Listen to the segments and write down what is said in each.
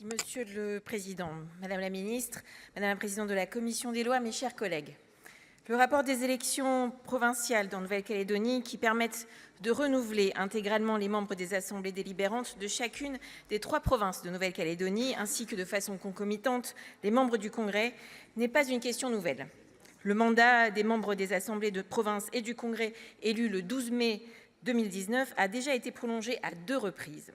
Monsieur le Président, Madame la Ministre, Madame la Présidente de la Commission des lois, mes chers collègues. Le rapport des élections provinciales en Nouvelle-Calédonie qui permettent de renouveler intégralement les membres des assemblées délibérantes de chacune des 3 provinces de Nouvelle-Calédonie, ainsi que de façon concomitante les membres du Congrès, n'est pas une question nouvelle. Le mandat des membres des assemblées de province et du Congrès élus le 12 mai 2019 a déjà été prolongé à 2 reprises.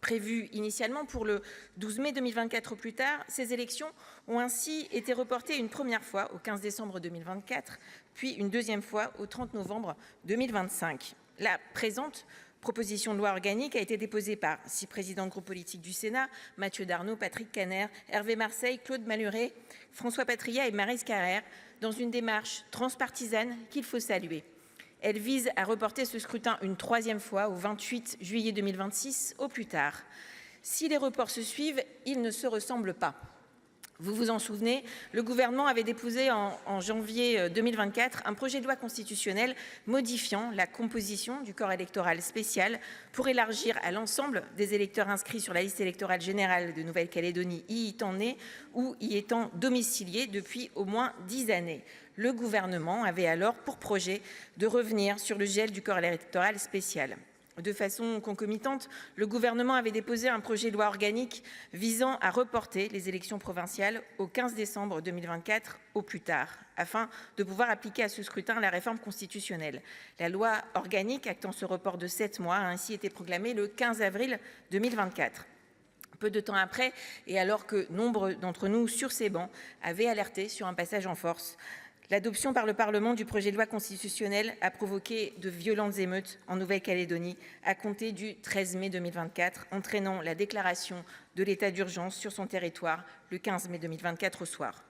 Prévues initialement pour le 12 mai 2024 au plus tard, ces élections ont ainsi été reportées une première fois au 15 décembre 2024, puis une deuxième fois au 30 novembre 2025. La présente proposition de loi organique a été déposée par 6 présidents de groupes politiques du Sénat, Mathieu Darnaud, Patrick Kanner, Hervé Marseille, Claude Malhuret, François Patriat et Maryse Carrère, dans une démarche transpartisane qu'il faut saluer. Elle vise à reporter ce scrutin une 3e fois au 28 juillet 2026 au plus tard. Si les reports se suivent, ils ne se ressemblent pas. Vous vous en souvenez, le gouvernement avait déposé en janvier 2024 un projet de loi constitutionnelle modifiant la composition du corps électoral spécial pour élargir à l'ensemble des électeurs inscrits sur la liste électorale générale de Nouvelle-Calédonie y étant nés ou y étant domiciliés depuis au moins 10 années. Le gouvernement avait alors pour projet de revenir sur le gel du corps électoral spécial. De façon concomitante, le gouvernement avait déposé un projet de loi organique visant à reporter les élections provinciales au 15 décembre 2024 au plus tard, afin de pouvoir appliquer à ce scrutin la réforme constitutionnelle. La loi organique actant ce report de 7 mois a ainsi été proclamée le 15 avril 2024. Peu de temps après, et alors que nombre d'entre nous sur ces bancs avaient alerté sur un passage en force, l'adoption par le Parlement du projet de loi constitutionnelle a provoqué de violentes émeutes en Nouvelle-Calédonie à compter du 13 mai 2024, entraînant la déclaration de l'état d'urgence sur son territoire le 15 mai 2024 au soir.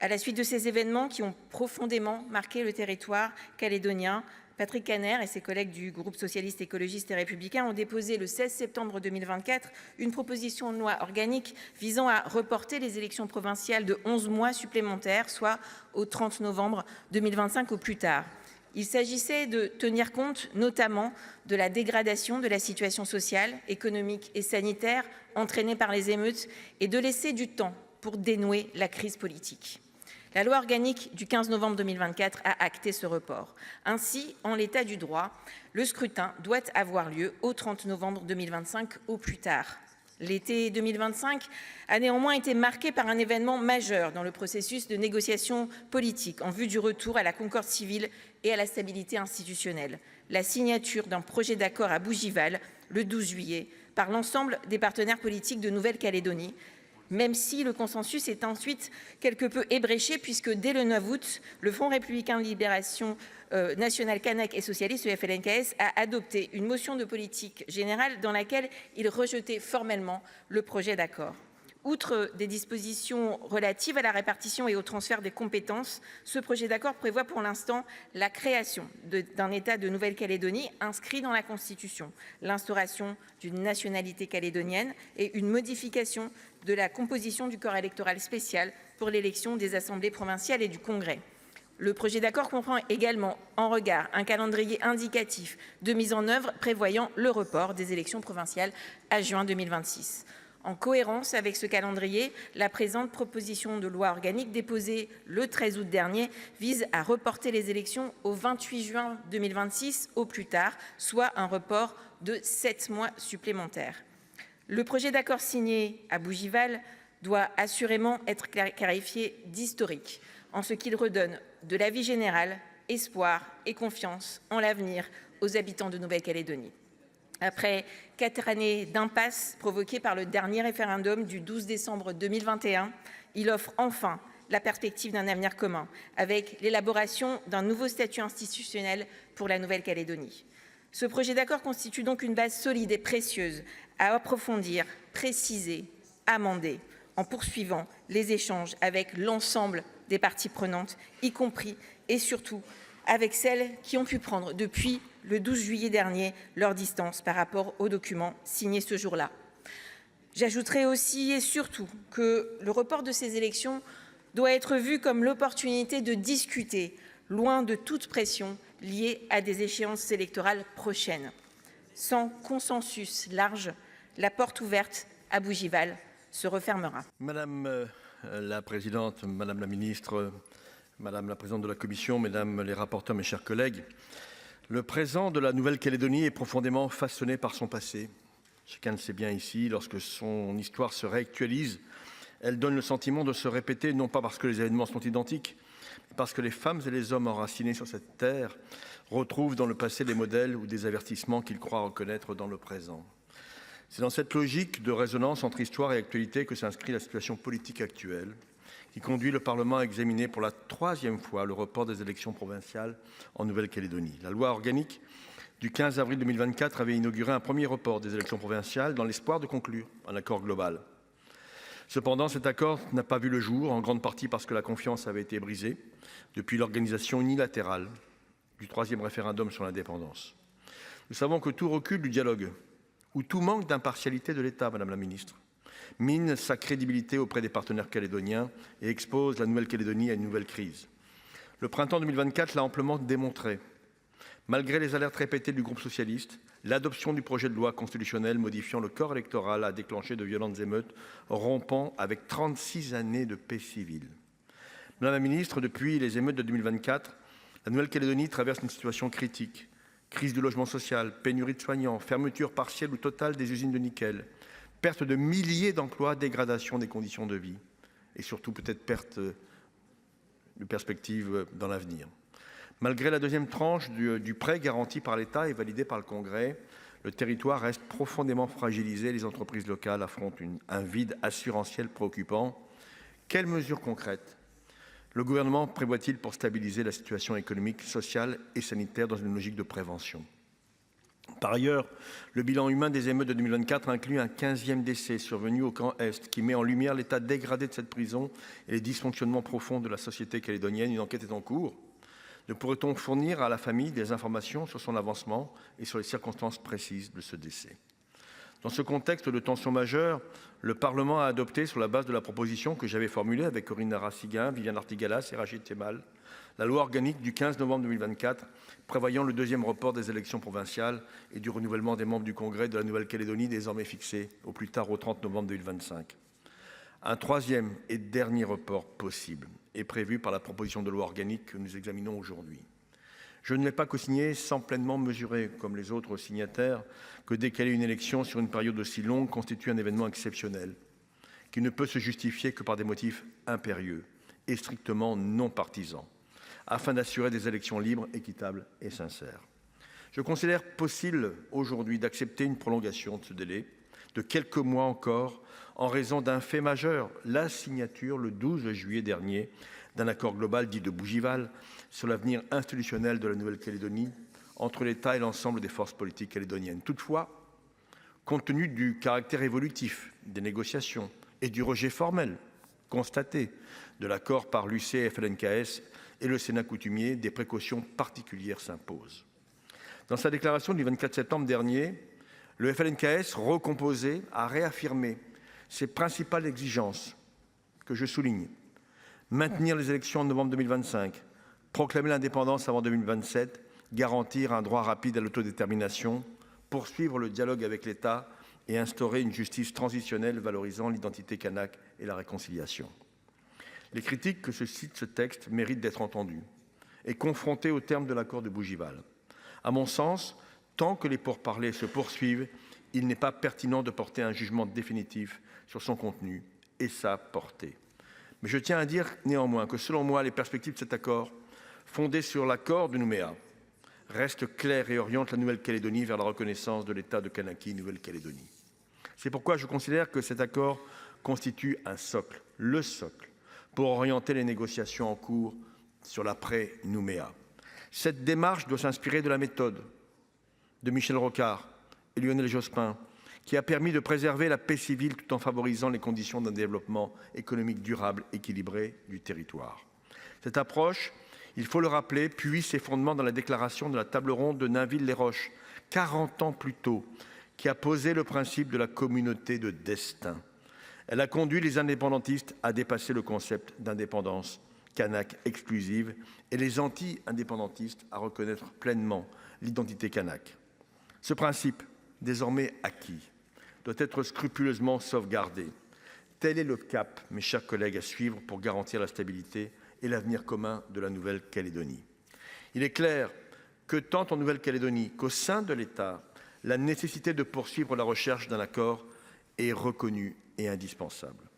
À la suite de ces événements qui ont profondément marqué le territoire calédonien, Patrick Kanner et ses collègues du groupe socialiste, écologiste et républicain ont déposé le 16 septembre 2024 une proposition de loi organique visant à reporter les élections provinciales de 11 mois supplémentaires, soit au 30 novembre 2025 au plus tard. Il s'agissait de tenir compte notamment de la dégradation de la situation sociale, économique et sanitaire entraînée par les émeutes et de laisser du temps pour dénouer la crise politique. La loi organique du 15 novembre 2024 a acté ce report. Ainsi, en l'état du droit, le scrutin doit avoir lieu au 30 novembre 2025 au plus tard. L'été 2025 a néanmoins été marqué par un événement majeur dans le processus de négociation politique en vue du retour à la concorde civile et à la stabilité institutionnelle. La signature d'un projet d'accord à Bougival le 12 juillet par l'ensemble des partenaires politiques de Nouvelle-Calédonie, même si le consensus est ensuite quelque peu ébréché, puisque dès le 9 août, le Front républicain de libération nationale Kanak et socialiste, le FLNKS, a adopté une motion de politique générale dans laquelle il rejetait formellement le projet d'accord. Outre des dispositions relatives à la répartition et au transfert des compétences, ce projet d'accord prévoit pour l'instant la création d'un État de Nouvelle-Calédonie inscrit dans la Constitution, l'instauration d'une nationalité calédonienne et une modification de la composition du corps électoral spécial pour l'élection des assemblées provinciales et du Congrès. Le projet d'accord comprend également en regard un calendrier indicatif de mise en œuvre prévoyant le report des élections provinciales à juin 2026. En cohérence avec ce calendrier, la présente proposition de loi organique déposée le 13 août dernier vise à reporter les élections au 28 juin 2026 au plus tard, soit un report de 7 mois supplémentaires. Le projet d'accord signé à Bougival doit assurément être qualifié d'historique, en ce qu'il redonne de l'avis général, espoir et confiance en l'avenir aux habitants de Nouvelle-Calédonie. Après 4 années d'impasse provoquées par le dernier référendum du 12 décembre 2021, il offre enfin la perspective d'un avenir commun, avec l'élaboration d'un nouveau statut institutionnel pour la Nouvelle-Calédonie. Ce projet d'accord constitue donc une base solide et précieuse à approfondir, préciser, amender, en poursuivant les échanges avec l'ensemble des parties prenantes, y compris et surtout avec celles qui ont pu prendre depuis le 12 juillet dernier leur distance par rapport aux documents signés ce jour-là. J'ajouterai aussi et surtout que le report de ces élections doit être vu comme l'opportunité de discuter, loin de toute pression liée à des échéances électorales prochaines. Sans consensus large, la porte ouverte à Bougival se refermera. Madame la Présidente, Madame la Ministre, Madame la Présidente de la Commission, Mesdames les rapporteurs, mes chers collègues, le présent de la Nouvelle-Calédonie est profondément façonné par son passé. Chacun le sait bien ici, lorsque son histoire se réactualise, elle donne le sentiment de se répéter, non pas parce que les événements sont identiques, mais parce que les femmes et les hommes enracinés sur cette terre retrouvent dans le passé des modèles ou des avertissements qu'ils croient reconnaître dans le présent. C'est dans cette logique de résonance entre histoire et actualité que s'inscrit la situation politique actuelle, qui conduit le Parlement à examiner pour la troisième fois le report des élections provinciales en Nouvelle-Calédonie. La loi organique du 15 avril 2024 avait inauguré un premier report des élections provinciales dans l'espoir de conclure un accord global. Cependant, cet accord n'a pas vu le jour, en grande partie parce que la confiance avait été brisée depuis l'organisation unilatérale du troisième référendum sur l'indépendance. Nous savons que tout recul du dialogue ou tout manque d'impartialité de l'État, Madame la Ministre, mine sa crédibilité auprès des partenaires calédoniens et expose la Nouvelle-Calédonie à une nouvelle crise. Le printemps 2024 l'a amplement démontré. Malgré les alertes répétées du groupe socialiste, l'adoption du projet de loi constitutionnelle modifiant le corps électoral a déclenché de violentes émeutes, rompant avec 36 années de paix civile. Madame la Ministre, depuis les émeutes de 2024, la Nouvelle-Calédonie traverse une situation critique. Crise du logement social, pénurie de soignants, fermeture partielle ou totale des usines de nickel, perte de milliers d'emplois, dégradation des conditions de vie et surtout peut-être perte de perspectives dans l'avenir. Malgré la deuxième tranche du prêt garanti par l'État et validé par le Congrès, le territoire reste profondément fragilisé. Les entreprises locales affrontent un vide assurantiel préoccupant. Quelles mesures concrètes le gouvernement prévoit-il pour stabiliser la situation économique, sociale et sanitaire dans une logique de prévention? Par ailleurs, le bilan humain des émeutes de 2024 inclut un 15e décès survenu au camp Est qui met en lumière l'état dégradé de cette prison et les dysfonctionnements profonds de la société calédonienne. Une enquête est en cours. Ne pourrait-on fournir à la famille des informations sur son avancement et sur les circonstances précises de ce décès? Dans ce contexte de tension majeure, le Parlement a adopté, sur la base de la proposition que j'avais formulée avec Corinne Narassiguin, Viviane Artigalas et Rachid Temal, la loi organique du 15 novembre 2024 prévoyant le deuxième report des élections provinciales et du renouvellement des membres du Congrès de la Nouvelle-Calédonie désormais fixé au plus tard au 30 novembre 2025. Un troisième et dernier report possible est prévu par la proposition de loi organique que nous examinons aujourd'hui. Je ne l'ai pas co-signé sans pleinement mesurer, comme les autres signataires, que décaler une élection sur une période aussi longue constitue un événement exceptionnel, qui ne peut se justifier que par des motifs impérieux et strictement non partisans, afin d'assurer des élections libres, équitables et sincères. Je considère possible aujourd'hui d'accepter une prolongation de ce délai de quelques mois encore, en raison d'un fait majeur, la signature le 12 juillet dernier d'un accord global dit de Bougival sur l'avenir institutionnel de la Nouvelle-Calédonie entre l'État et l'ensemble des forces politiques calédoniennes. Toutefois, compte tenu du caractère évolutif des négociations et du rejet formel constaté de l'accord par l'UC et FLNKS et le Sénat coutumier, des précautions particulières s'imposent. Dans sa déclaration du 24 septembre dernier, le FLNKS recomposé a réaffirmé ses principales exigences, que je souligne: maintenir les élections en novembre 2025, proclamer l'indépendance avant 2027, garantir un droit rapide à l'autodétermination, poursuivre le dialogue avec l'État et instaurer une justice transitionnelle valorisant l'identité kanak et la réconciliation. Les critiques que suscite ce texte méritent d'être entendues et confrontées au terme de l'accord de Bougival. À mon sens, tant que les pourparlers se poursuivent, il n'est pas pertinent de porter un jugement définitif sur son contenu et sa portée. Mais je tiens à dire néanmoins que, selon moi, les perspectives de cet accord, fondé sur l'accord de Nouméa, restent claires et orientent la Nouvelle-Calédonie vers la reconnaissance de l'État de Kanaki, Nouvelle-Calédonie. C'est pourquoi je considère que cet accord constitue un socle, le socle, pour orienter les négociations en cours sur l'après-Nouméa. Cette démarche doit s'inspirer de la méthode de Michel Rocard et Lionel Jospin, qui a permis de préserver la paix civile tout en favorisant les conditions d'un développement économique durable, équilibré du territoire. Cette approche, il faut le rappeler, puise ses fondements dans la déclaration de la table ronde de Nainville-les-Roches, 40 ans plus tôt, qui a posé le principe de la communauté de destin. Elle a conduit les indépendantistes à dépasser le concept d'indépendance kanak exclusive et les anti-indépendantistes à reconnaître pleinement l'identité kanak. Ce principe, désormais acquis, doit être scrupuleusement sauvegardé. Tel est le cap, mes chers collègues, à suivre pour garantir la stabilité et l'avenir commun de la Nouvelle-Calédonie. Il est clair que tant en Nouvelle-Calédonie qu'au sein de l'État, la nécessité de poursuivre la recherche d'un accord est reconnue et indispensable.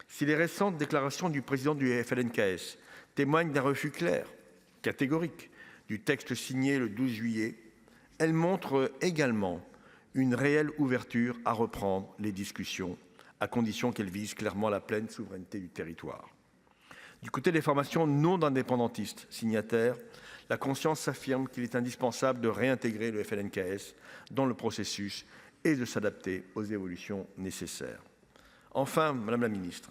Si les récentes déclarations du président du FLNKS témoignent d'un refus clair, catégorique, du texte signé le 12 juillet, elles montrent également une réelle ouverture à reprendre les discussions, à condition qu'elles visent clairement la pleine souveraineté du territoire. Du côté des formations non indépendantistes signataires, la conscience s'affirme qu'il est indispensable de réintégrer le FLNKS dans le processus et de s'adapter aux évolutions nécessaires. Enfin, Madame la Ministre,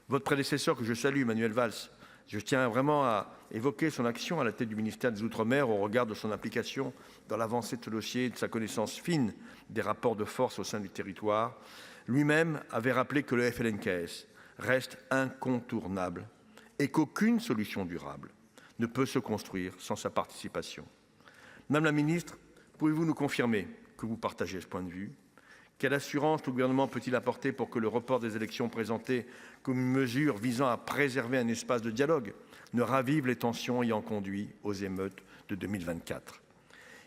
votre prédécesseur que je salue, Manuel Valls, je tiens vraiment à évoquer son action à la tête du ministère des Outre-mer au regard de son implication dans l'avancée de ce dossier et de sa connaissance fine des rapports de force au sein du territoire. Lui-même avait rappelé que le FLNKS reste incontournable et qu'aucune solution durable ne peut se construire sans sa participation. Madame la Ministre, pouvez-vous nous confirmer que vous partagez ce point de vue? Quelle assurance le gouvernement peut-il apporter pour que le report des élections présenté comme une mesure visant à préserver un espace de dialogue ne ravive les tensions ayant conduit aux émeutes de 2024?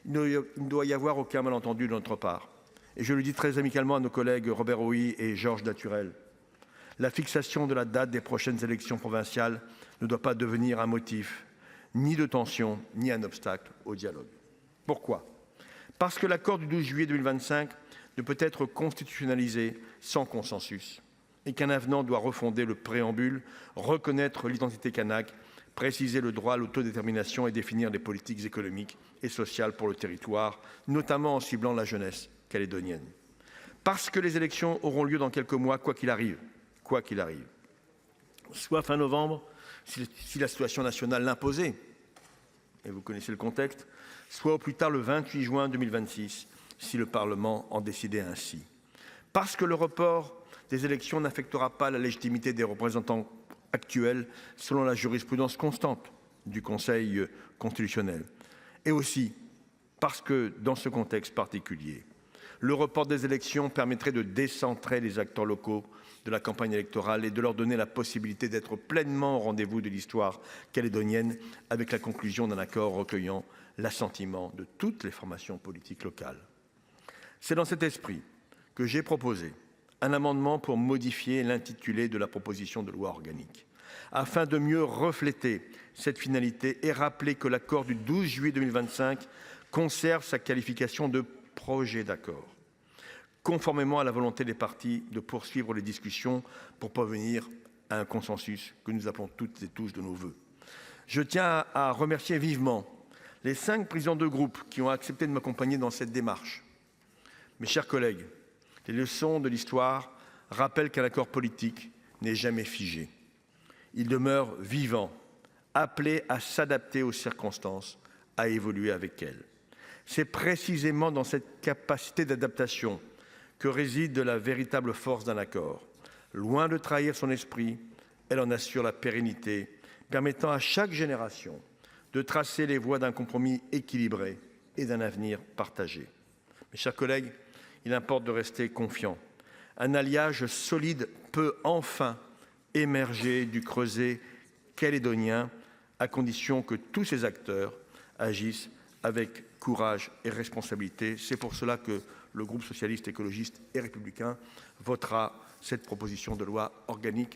Il ne doit y avoir aucun malentendu de notre part. Et je le dis très amicalement à nos collègues Robert Oï et Georges Naturel. La fixation de la date des prochaines élections provinciales ne doit pas devenir un motif ni de tension, ni un obstacle au dialogue. Pourquoi? Parce que l'accord du 12 juillet 2025 ne peut être constitutionnalisé sans consensus et qu'un avenant doit refonder le préambule, reconnaître l'identité kanak, préciser le droit à l'autodétermination et définir des politiques économiques et sociales pour le territoire, notamment en ciblant la jeunesse calédonienne. Parce que les élections auront lieu dans quelques mois, quoi qu'il arrive. Soit fin novembre, si la situation nationale l'imposait, et vous connaissez le contexte, soit au plus tard le 28 juin 2026, si le Parlement en décidait ainsi. Parce que le report des élections n'affectera pas la légitimité des représentants actuels selon la jurisprudence constante du Conseil constitutionnel. Et aussi parce que, dans ce contexte particulier, le report des élections permettrait de décentrer les acteurs locaux de la campagne électorale et de leur donner la possibilité d'être pleinement au rendez-vous de l'histoire calédonienne avec la conclusion d'un accord recueillant l'assentiment de toutes les formations politiques locales. C'est dans cet esprit que j'ai proposé un amendement pour modifier l'intitulé de la proposition de loi organique, afin de mieux refléter cette finalité et rappeler que l'accord du 12 juillet 2025 conserve sa qualification de projet d'accord, conformément à la volonté des parties de poursuivre les discussions pour parvenir à un consensus que nous appelons toutes et tous de nos vœux. Je tiens à remercier vivement les 5 présidents de groupe qui ont accepté de m'accompagner dans cette démarche. Mes chers collègues, les leçons de l'histoire rappellent qu'un accord politique n'est jamais figé. Il demeure vivant, appelé à s'adapter aux circonstances, à évoluer avec elles. C'est précisément dans cette capacité d'adaptation que réside la véritable force d'un accord. Loin de trahir son esprit, elle en assure la pérennité, permettant à chaque génération de tracer les voies d'un compromis équilibré et d'un avenir partagé. Mes chers collègues, il importe de rester confiant. Un alliage solide peut enfin émerger du creuset calédonien à condition que tous ces acteurs agissent avec courage et responsabilité. C'est pour cela que le groupe socialiste, écologiste et républicain votera cette proposition de loi organique.